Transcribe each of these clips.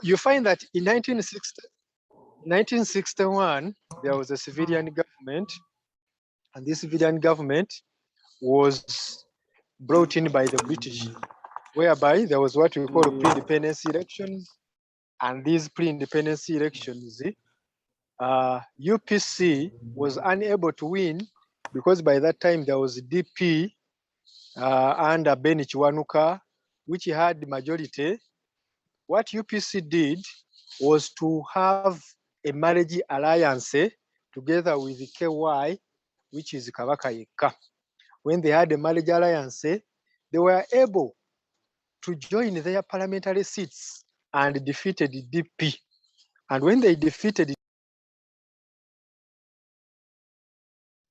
You find that in 1961, there was a civilian government, and this civilian government was brought in by the British, whereby there was what we call pre-independence elections, and these pre-independence elections, UPC was unable to win because by that time there was DP under Beni Chiwanuka, which had the majority. What UPC did was to have a marriage alliance together with the KY, which is Kabaka Yeka. When they had a marriage alliance, they were able to join their parliamentary seats and defeated the DP. And when they defeated,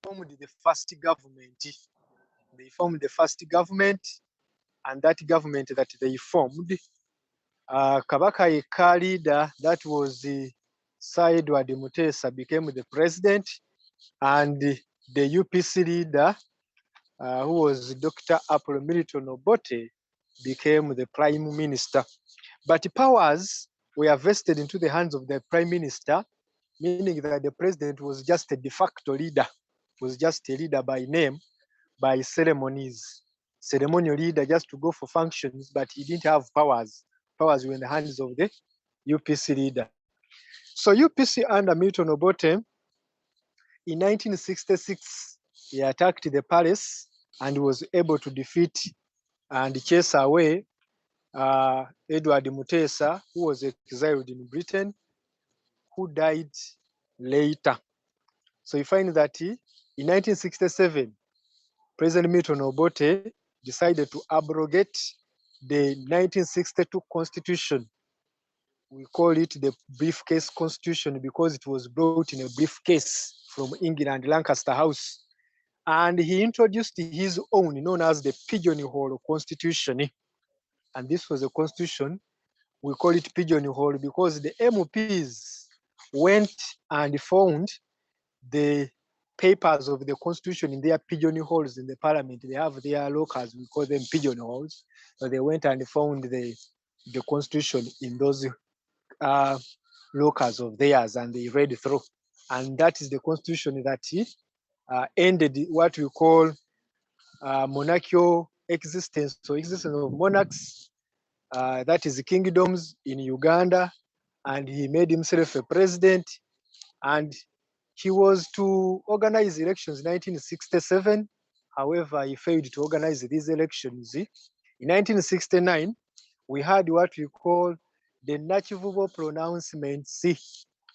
formed the first government. They formed the first government, and that government that they formed, Kabaka Yeka leader, that was the Sir Edward Mutesa, became the president, and the UPC leader, who was Dr. Apollo Milton Obote, became the prime minister. But powers were vested into the hands of the prime minister, meaning that the president was just a de facto leader, was just a leader by name, by ceremonies, ceremonial leader just to go for functions, but he didn't have powers. Powers were in the hands of the UPC leader. So UPC under Milton Obote, in 1966, he attacked the palace and was able to defeat and chase away Edward Mutesa, who was exiled in Britain, who died later. So you find that in 1967, President Milton Obote decided to abrogate the 1962 Constitution. We call it the briefcase Constitution because it was brought in a briefcase from England, Lancaster House. And he introduced his own, known as the Pigeonhole Constitution. And this was a constitution, we call it Pigeonhole because the MPs went and found the papers of the constitution in their pigeonholes in the parliament. They have their lockers, we call them pigeonholes. So they went and found the constitution in those lockers of theirs, and they read through. And that is the constitution that ended what we call monarchical existence, so existence of monarchs, that is kingdoms in Uganda, and he made himself a president, and he was to organize elections in 1967. However, he failed to organize these elections. In 1969, we had what we call the Nakivubo pronouncement.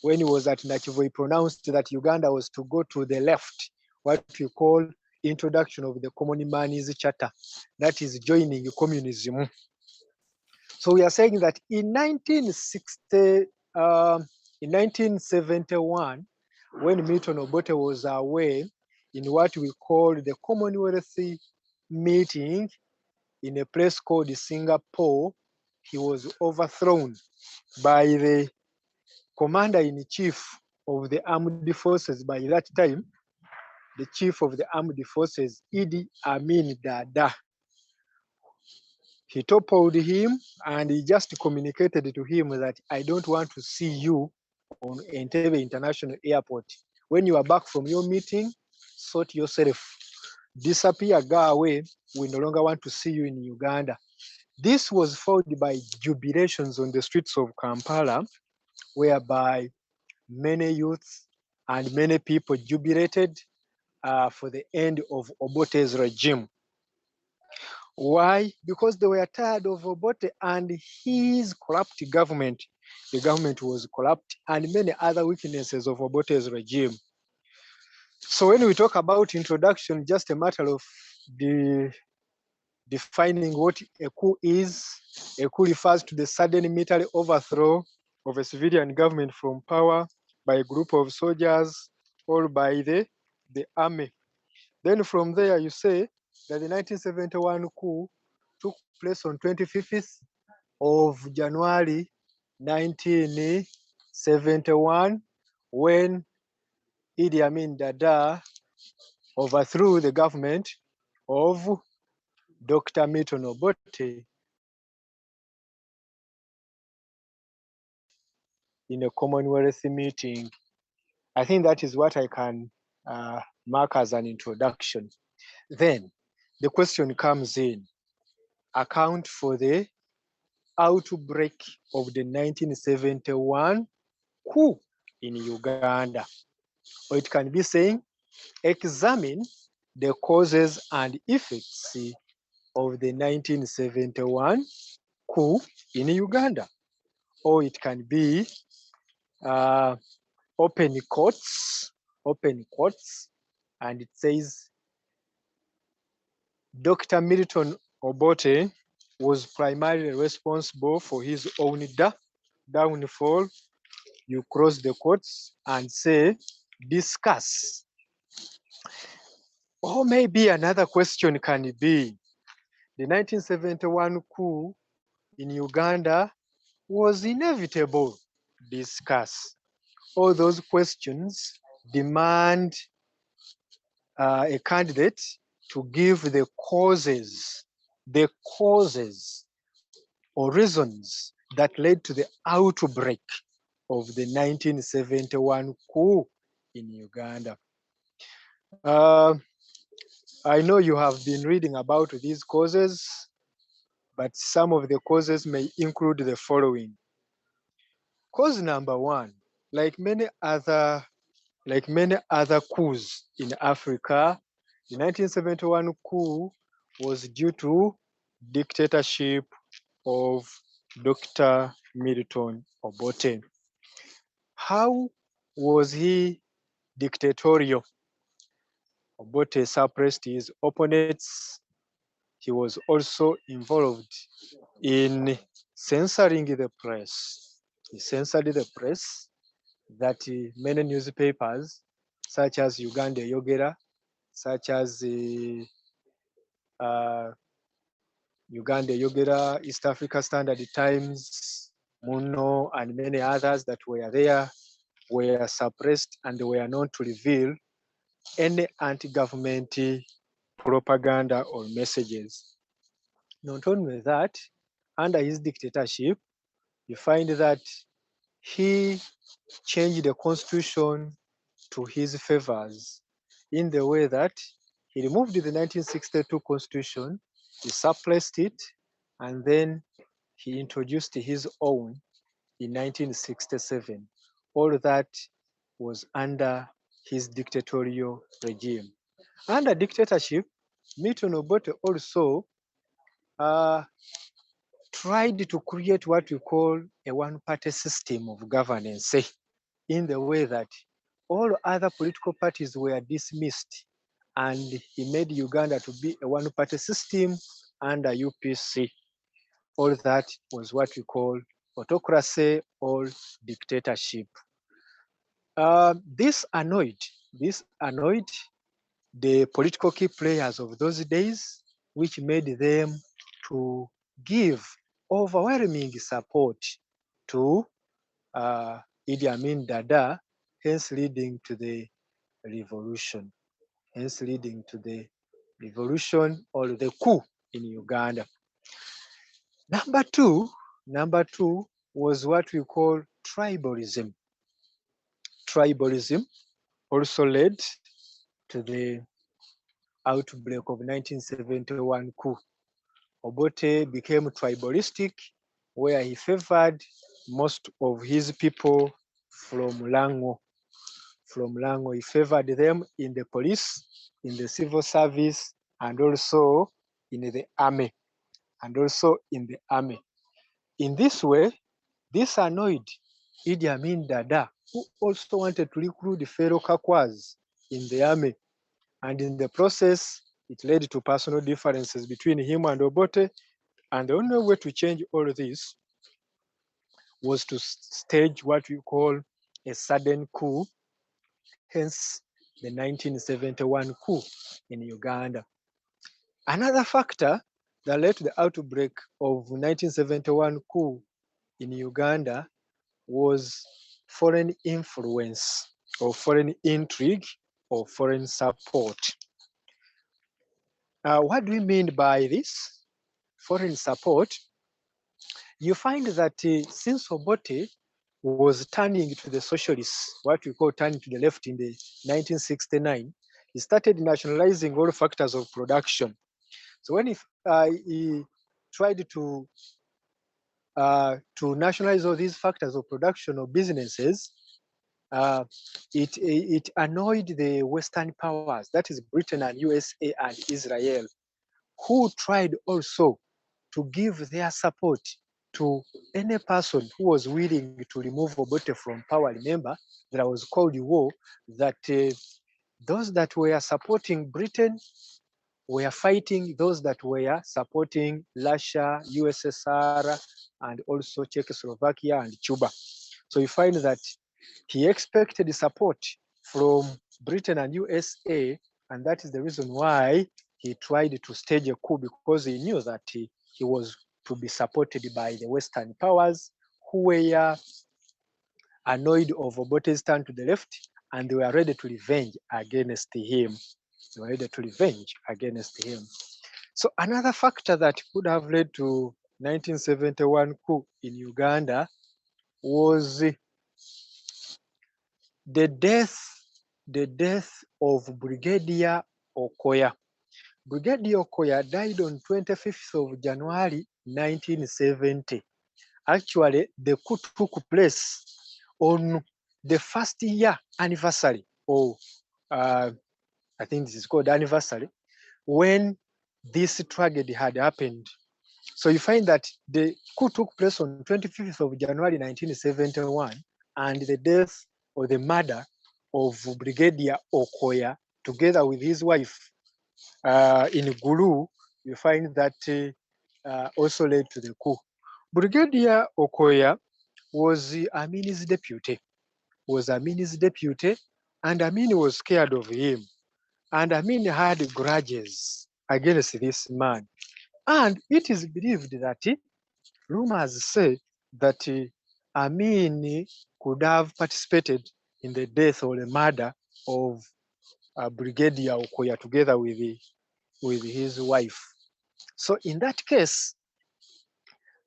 When he was at Nakivubo, he pronounced that Uganda was to go to the left, what we call introduction of the common man's charter, that is joining communism. So we are saying that in 1971, when Milton Obote was away in what we call the Commonwealth meeting in a place called Singapore, he was overthrown by the commander-in-chief of the armed forces. By that time, the chief of the armed forces, Idi Amin Dada. He toppled him and he just communicated to him that I don't want to see you on Entebbe International Airport. When you are back from your meeting, sort yourself. Disappear, go away. We no longer want to see you in Uganda. This was followed by jubilations on the streets of Kampala, whereby many youths and many people jubilated for the end of Obote's regime. Why? Because they were tired of Obote and his corrupt government. The government was corrupt and many other weaknesses of Obote's regime. So when we talk about introduction, just a matter of defining what a coup is. A coup refers to the sudden military overthrow of a civilian government from power by a group of soldiers or by the army. Then from there you say that the 1971 coup took place on 25th of January 1971 when Idi Amin Dada overthrew the government of Dr. Milton Obote in a Commonwealth meeting. I think that is what I can mark as an introduction. Then the question comes in, account for the outbreak of the 1971 coup in Uganda. Or it can be saying, examine the causes and effects of the 1971 coup in Uganda. Or it can be open quotes, and it says, Dr. Milton Obote was primarily responsible for his own downfall. You close the quotes and say, discuss. Or maybe another question can be, the 1971 coup in Uganda was inevitable. Discuss. All those questions demand a candidate to give the causes or reasons that led to the outbreak of the 1971 coup in Uganda. I know you have been reading about these causes, but some of the causes may include the following. Cause number one, like many other coups in Africa, the 1971 coup was due to dictatorship of Dr. Milton Obote. How was he dictatorial? Obote suppressed his opponents. He was also involved in censoring the press. He censored the press, that many newspapers, such as Uganda Yogera, such as Uganda Yogera, East Africa Standard Times, Muno, and many others that were there were suppressed and were not to reveal any anti-government propaganda or messages. Not only that, under his dictatorship, you find that he changed the constitution to his favors in the way that he removed the 1962 constitution, he suppressed it, and then he introduced his own in 1967. All that was under his dictatorial regime. Under dictatorship, Milton Obote also tried to create what we call a one-party system of governance, in the way that all other political parties were dismissed, and he made Uganda to be a one-party system under UPC. All that was what we call autocracy or dictatorship. This annoyed the political key players of those days, which made them to give overwhelming support to Idi Amin Dada, hence leading to the revolution, or the coup in Uganda. Number two was what we call tribalism. Tribalism also led to the outbreak of 1971 coup. Obote became tribalistic, where he favored most of his people from Lango. He favored them in the police, in the civil service, and also in the army. In this way, this annoyed Idi Amin Dada, who also wanted to recruit fellow Kakwas in the army. And in the process, it led to personal differences between him and Obote. And the only way to change all this was to stage what we call a sudden coup, hence the 1971 coup in Uganda. Another factor that led to the outbreak of 1971 coup in Uganda was foreign influence or foreign intrigue or foreign support. What do we mean by this? Foreign support. You find that since Obote was turning to the socialists, what we call turning to the left in the 1969, he started nationalizing all factors of production. So when he tried to nationalize all these factors of production of businesses, uh, it annoyed the Western powers, that is Britain and USA and Israel, who tried also to give their support to any person who was willing to remove Obote from power. Remember, there was Cold War, that those that were supporting Britain were fighting those that were supporting Russia, USSR, and also Czechoslovakia and Cuba. So you find that he expected support from Britain and USA, and that is the reason why he tried to stage a coup, because he knew that he was to be supported by the Western powers who were annoyed of Obote's turn to the left, and they were ready to revenge against him. They were ready to revenge against him. So another factor that could have led to 1971 coup in Uganda was the death of Brigadier Okoya. Brigadier Okoya died on 25th of January 1970. Actually, the coup took place on the first year anniversary, or I think this is called anniversary, when this tragedy had happened. So you find that the coup took place on 25th of January 1971, and the death or the murder of Brigadier Okoya, together with his wife in Gulu, you find that also led to the coup. Brigadier Okoya was Amini's deputy, and Amin was scared of him. And Amin had grudges against this man. And it is believed that rumors say that Amin could have participated in the death or the murder of Brigadier Okoya together with his wife. So in that case,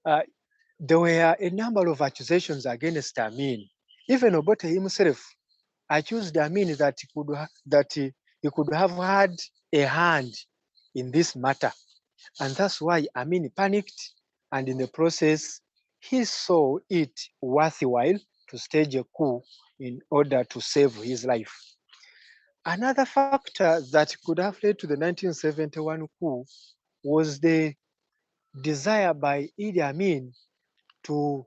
there were a number of accusations against Amin. Even Obote himself accused Amin that he could have had a hand in this matter. And that's why Amin panicked, and in the process, he saw it worthwhile to stage a coup in order to save his life. Another factor that could have led to the 1971 coup was the desire by Idi Amin to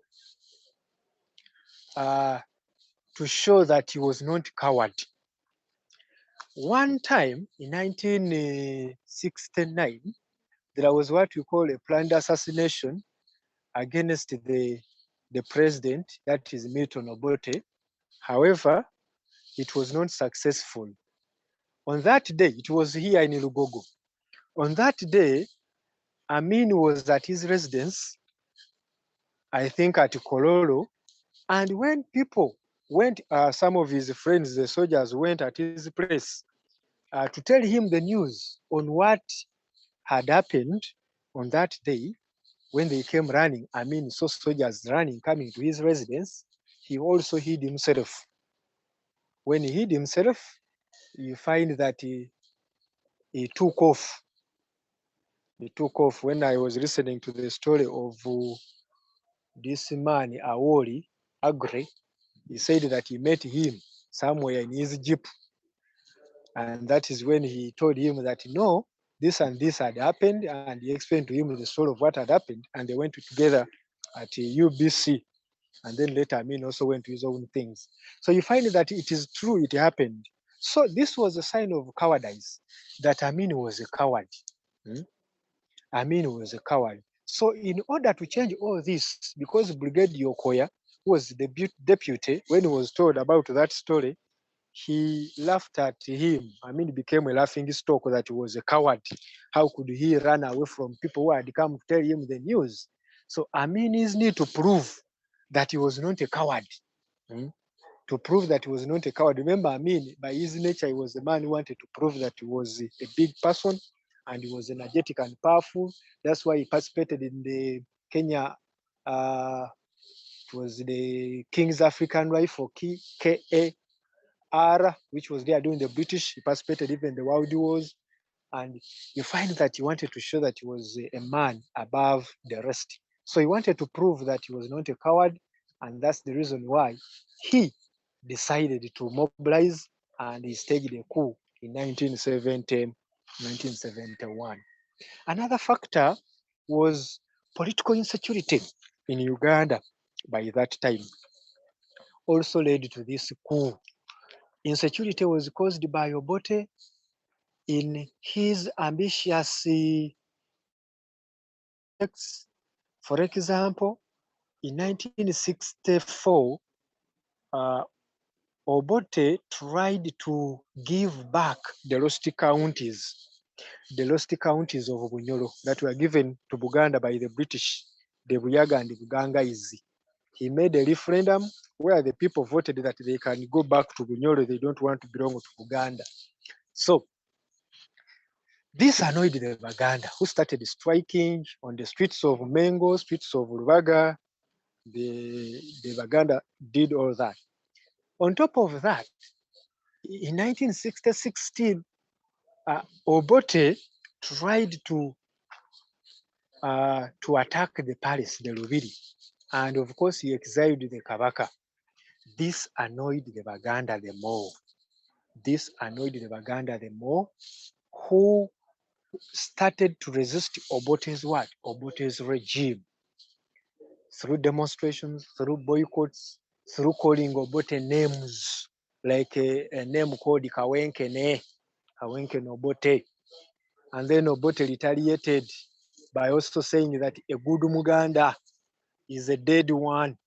show that he was not coward. One time in 1969, there was what we call a planned assassination against the president, that is Milton Obote. However, it was not successful. On that day, it was here in Lugogo. On that day, Amin was at his residence, I think at Kololo, and when people went, some of his friends, the soldiers, went at his place to tell him the news on what had happened on that day. When they came running, Amin saw soldiers running, coming to his residence. He also hid himself. When he hid himself, you find that he took off. He took off. When I was listening to the story of this man, Awori Agre, he said that he met him somewhere in his jeep. And that is when he told him that, no, this and this had happened. And he explained to him the story of what had happened. And they went together at UBC. And then later, Amin also went to his own things. So you find that it is true, it happened. So this was a sign of cowardice, that Amin was a coward. Amin was a coward. So in order to change all this, because Brigadier Okoya was the deputy, when he was told about that story, he laughed at him. Amin became a laughing stock that he was a coward. How could he run away from people who had come to tell him the news? So Amin need to prove that he was not a coward. To prove that he was not a coward. Remember, Amin, by his nature, he was the man who wanted to prove that he was a big person and he was energetic and powerful. That's why he participated in the Kenya It was the King's African Rifle, KAR, which was there during the British. He participated even in the World Wars. And you find that he wanted to show that he was a man above the rest. So he wanted to prove that he was not a coward, and that's the reason why he decided to mobilize and he staged a coup in 1970, 1971. Another factor was political insecurity in Uganda by that time also led to this coup. Insecurity was caused by Obote in his ambitious projects. For example, in 1964, uh, Obote tried to give back the lost counties of Bunyoro that were given to Buganda by the British, the Buyaga and the Bugangaizi. He made a referendum where the people voted that they can go back to Bunyoro, they don't want to belong to Buganda. So this annoyed the Baganda, who started striking on the streets of Mengo, streets of Rubaga. The Baganda did all that. On top of that, in 1916, Obote tried to attack the palace, the Lubiri, and of course he exiled the Kabaka. This annoyed the Baganda the more. Who started to resist Obote's regime through demonstrations, through boycotts, through calling Obote names, like a name called Kawenkene Obote. And then Obote retaliated by also saying that a good Muganda is a dead one.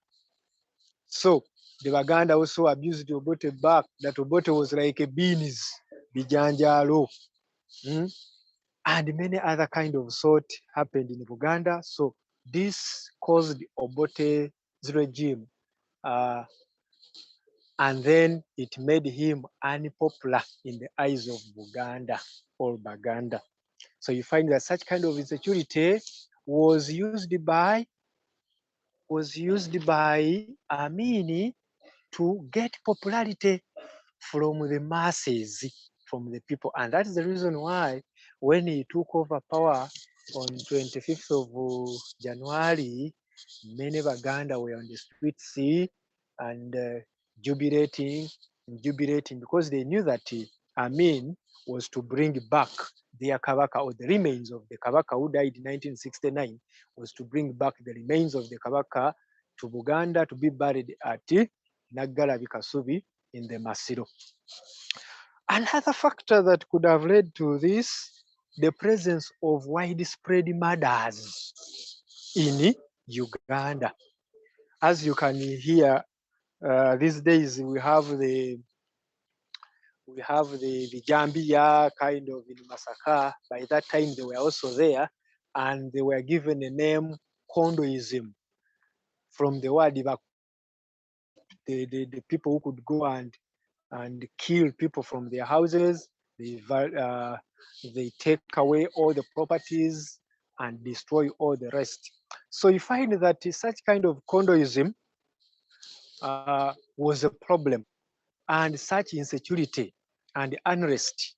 So the Baganda also abused Obote back, that Obote was like a beans, bijanjalo. And many other kind of sort happened in Uganda. So this caused Obote's regime, and then it made him unpopular in the eyes of Buganda or Baganda. So you find that such kind of insecurity was used by Amini to get popularity from the masses, from the people. And that is the reason why when he took over power on 25th of January, many Baganda were on the streets and jubilating, because they knew that Amin was to bring back their Kabaka, or the remains of the Kabaka who died in 1969, was to bring back the remains of the Kabaka to Buganda to be buried at Nagala Bikasubi in the Masiro. Another factor that could have led to this, the presence of widespread murders in Uganda. As you can hear, these days we have the Jambia kind of in Masaka. By that time they were also there, and they were given a name Kondoism, from the word the people who could go and kill people from their houses. They take away all the properties and destroy all the rest. So you find that such kind of condoism was a problem, and such insecurity and unrest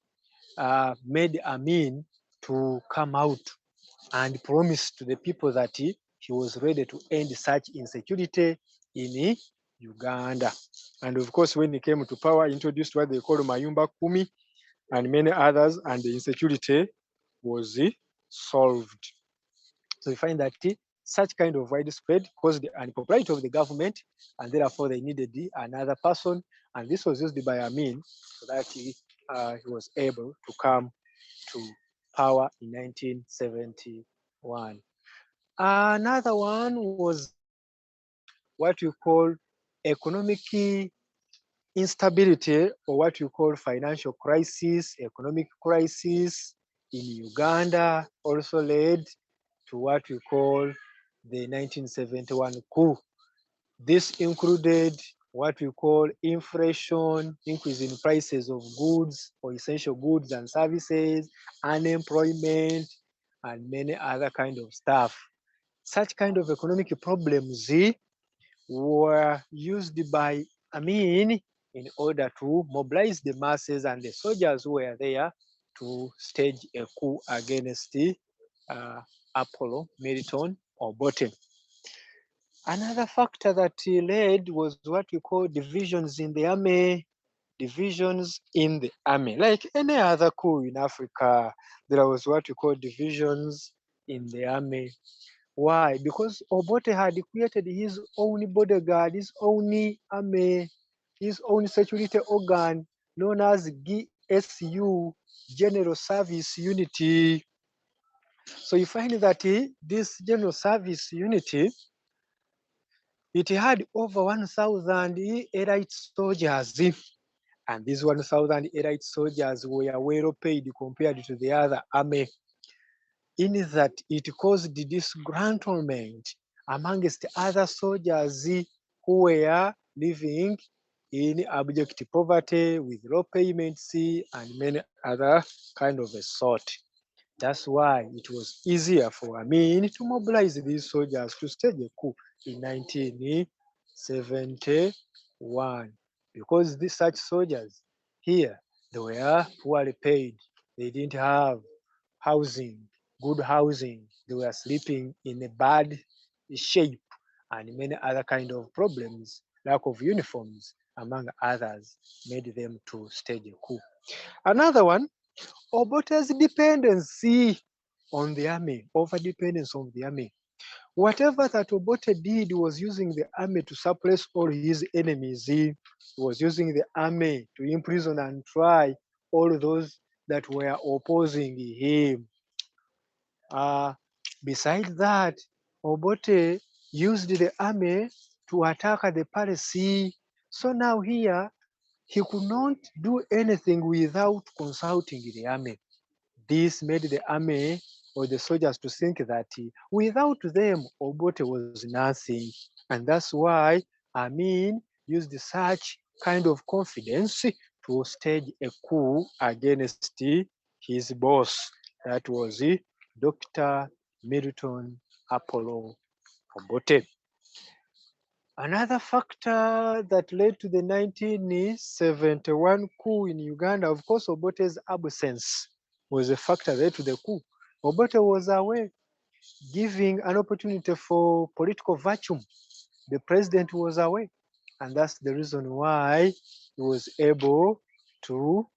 made Amin to come out and promise to the people that he was ready to end such insecurity in Uganda. And of course, when he came to power, he introduced what they call Mayumba Kumi and many others, and the insecurity was solved. So we find that such kind of widespread caused the unpopularity of the government, and therefore they needed another person, and this was used by Amin so that he was able to come to power in 1971. Another one was what you call economic instability, or what you call financial crisis, economic crisis in Uganda, also led to what we call the 1971 coup. This included what we call inflation, increase in prices of goods or essential goods and services, unemployment, and many other kind of stuff. Such kind of economic problems were used by Amin in order to mobilize the masses and the soldiers who were there to stage a coup against uh, Apollo, Milton, or Botten. Another factor that led was what we call divisions in the army. Divisions in the army. Like any other coup in Africa, there was what we call divisions in the army. Why? Because Obote had created his own bodyguard, his own army, his own security organ known as GSU, General Service Unity. So you find that this General Service Unity, it had over 1,000 elite soldiers. And these 1,000 elite soldiers were well paid compared to the other army, in that it caused disgruntlement amongst other soldiers who were living in abject poverty with low payments and many other kind of a sort. That's why it was easier for Amin to mobilize these soldiers to stage a coup in 1971, because these such soldiers here, they were poorly paid. They didn't have housing, good housing. They were sleeping in a bad shape and many other kind of problems. Lack of uniforms, among others, made them to stage a coup. Another one, Obote's dependency on the army, over dependence on the army. Whatever that Obote did was using the army to suppress all his enemies. He was using the army to imprison and try all those that were opposing him. Uh, Besides that, Obote used the army to attack the palace. So now here, he could not do anything without consulting the army. This made the army or the soldiers to think that without them, Obote was nothing. And that's why Amin used such kind of confidence to stage a coup against his boss. That was Dr. Milton Apollo Obote. Another factor that led to the 1971 coup in Uganda, of course, Obote's absence was a factor led to the coup. Obote was away, giving an opportunity for political vacuum. The president was away, and that's the reason why he was able to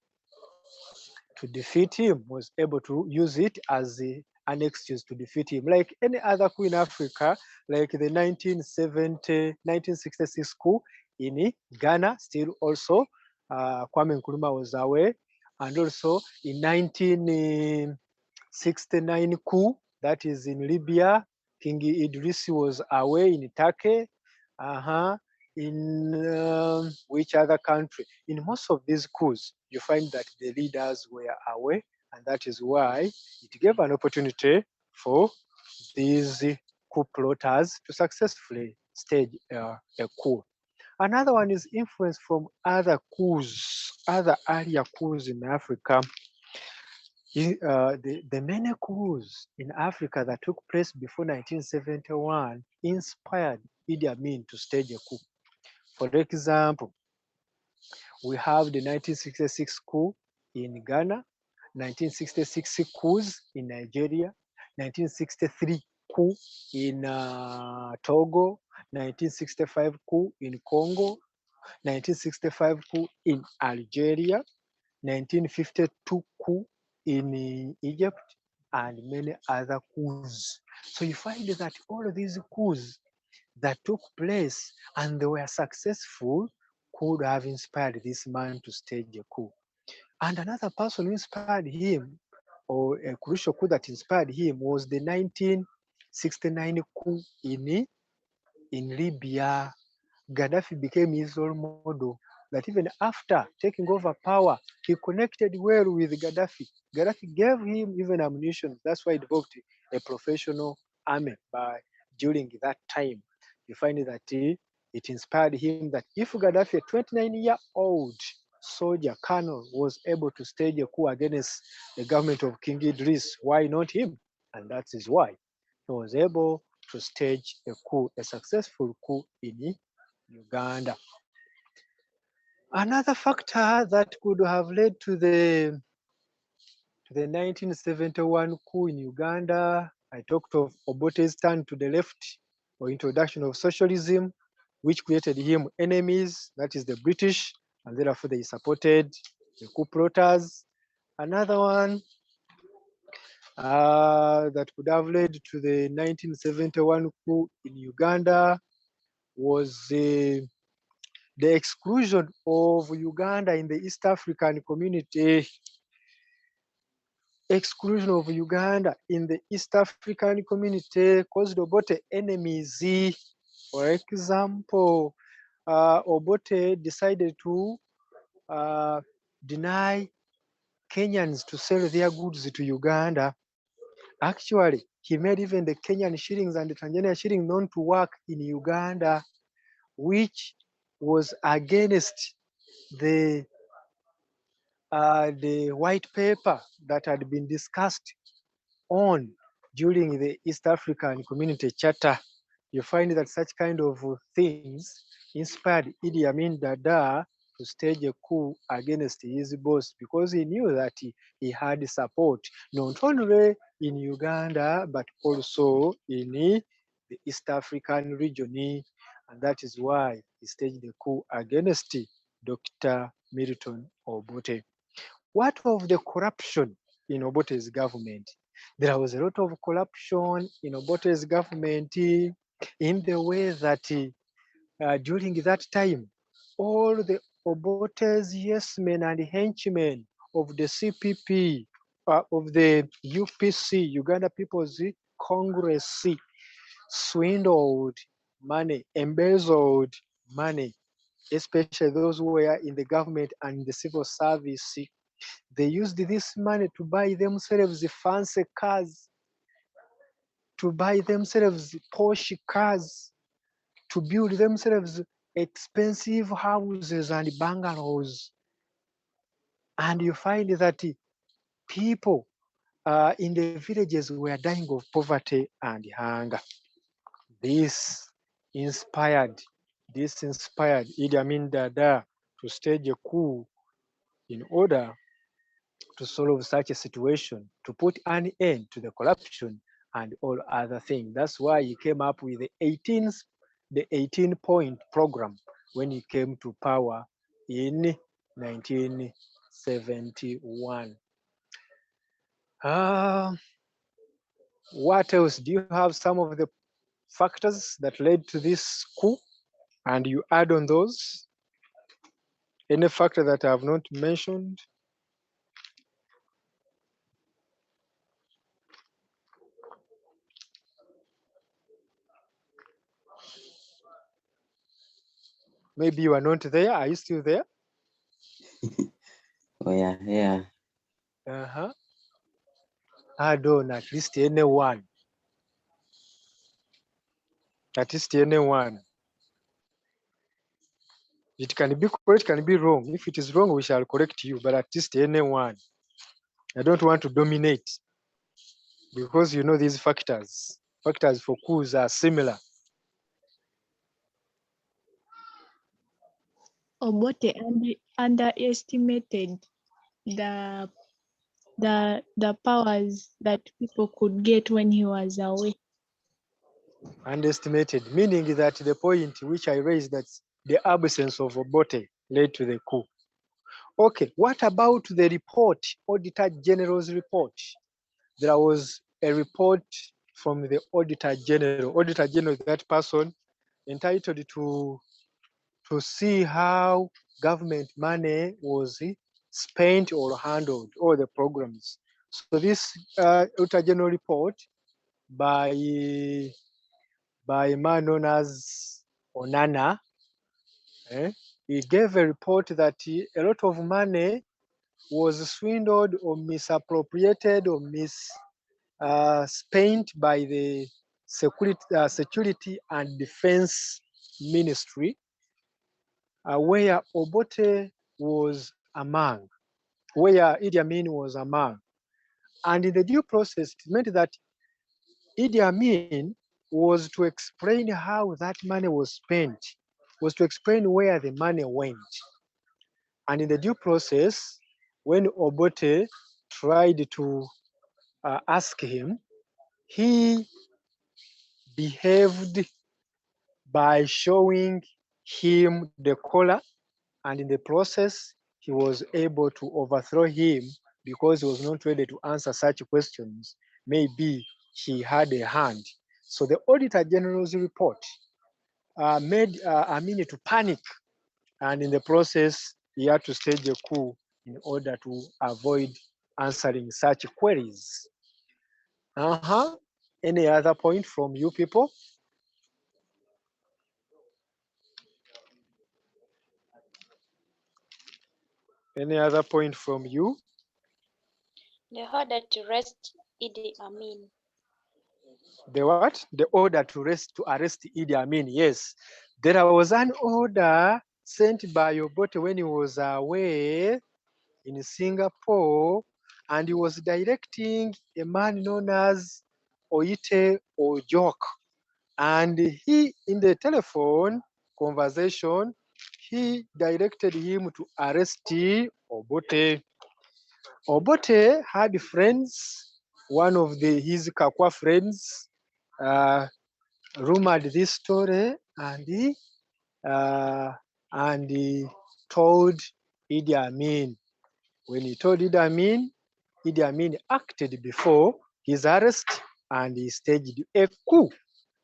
defeat him, was able to use it as an excuse to defeat him. Like any other coup in Africa, like the 1966 coup in Ghana, still also Kwame Nkrumah was away. And also in 1969 coup, that is in Libya, King Idris was away in Turkey. Uh-huh. In which other country? In most of these coups, you find that the leaders were away, and that is why it gave an opportunity for these coup plotters to successfully stage a coup. Another one is influence from other coups, other earlier coups in Africa. The many coups in Africa that took place before 1971 inspired Idi Amin to stage a coup. For example, we have the 1966 coup in Ghana, 1966 coups in Nigeria, 1963 coup in Togo, 1965 coup in Congo, 1965 coup in Algeria, 1952 coup in Egypt, and many other coups. So you find that all of these coups that took place and they were successful could have inspired this man to stage a coup. And another person who inspired him, or a crucial coup that inspired him, was the 1969 coup in Libya. Gaddafi became his role model. That even after taking over power, he connected well with Gaddafi. Gaddafi gave him even ammunition. That's why he developed a professional army during that time. You find that it inspired him that if Gaddafi, a 29-year-old soldier colonel, was able to stage a coup against the government of King Idris, why not him? And that is why he was able to stage a coup, a successful coup in Uganda. Another factor that could have led to the 1971 coup in Uganda, I talked of Obote's turn to the left or introduction of socialism, which created him enemies, that is the British, and therefore they supported the coup plotters. Another one that could have led to the 1971 coup in Uganda was the exclusion of Uganda in the East African community. Exclusion of Uganda in the East African community caused Obote enemies. For example, Obote decided to deny Kenyans to sell their goods to Uganda. Actually, he made even the Kenyan shillings and the Tanzania shilling known to work in Uganda, which was against the white paper that had been discussed on during the East African Community Charter. You find that such kind of things inspired Idi Amin Dada to stage a coup against his boss because he knew that he had support not only in Uganda but also in the East African region, and that is why he staged the coup against Dr. Milton Obote. What of the corruption in Obote's government? There was a lot of corruption in Obote's government in the way that during that time, all the Obote's yes men and henchmen of the CPP, of the UPC, Uganda People's Congress, swindled money, embezzled money, especially those who were in the government and the civil service. They used this money to buy themselves fancy cars, to buy themselves posh cars, to build themselves expensive houses and bungalows. And you find that people in the villages were dying of poverty and hunger. This inspired Idi Amin Dada to stage a coup in order to solve such a situation, to put an end to the corruption and all other things. That's why he came up with the 18-point program when he came to power in 1971. What else? Do you have some of the factors that led to this coup and you add on those? Any factor that I have not mentioned? Maybe you are not there. Are you still there? Oh yeah, yeah. Add on at least anyone. At least anyone. It can be correct, it can be wrong. If it is wrong, we shall correct you, but at least anyone. I don't want to dominate because you know these factors. Factors for coups are similar. Obote underestimated the powers that people could get when he was away. Underestimated, meaning that the point which I raised, that the absence of Obote led to the coup. Okay, what about the report, Auditor General's report? There was a report from the Auditor General. Auditor General is that person entitled to see how government money was spent or handled, all the programs. So this Auditor General report by a man known as Onana, he gave a report that a lot of money was swindled or misappropriated or spent by the security and defense ministry, where Obote was among, where Idi Amin was among. And in the due process, it meant that Idi Amin was to explain how that money was spent, was to explain where the money went. And in the due process, when Obote tried to ask him, he behaved by showing him the collar, and in the process, he was able to overthrow him because he was not ready to answer such questions. Maybe he had a hand. So the Auditor General's report made Amini to panic, and in the process, he had to stage a coup in order to avoid answering such queries. Any other point from you people? Any other point from you? The order to arrest Idi Amin. The what? The order to arrest Idi Amin. Yes, there was an order sent by Obote when he was away in Singapore, and he was directing a man known as Oite Ojok. And he, in the telephone conversation, he directed him to arrest Obote. Obote had friends. One of his Kakwa friends rumored this story, and he told Idi Amin. When he told Idi Amin acted before his arrest, and he staged a coup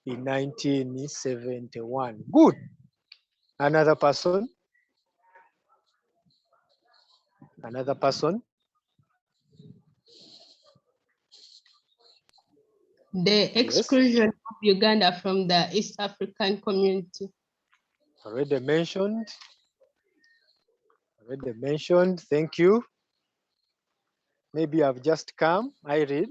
in 1971. Good. Another person? Another person? The exclusion of Uganda from the East African community. Already mentioned. Thank you. Maybe I've just come. I read.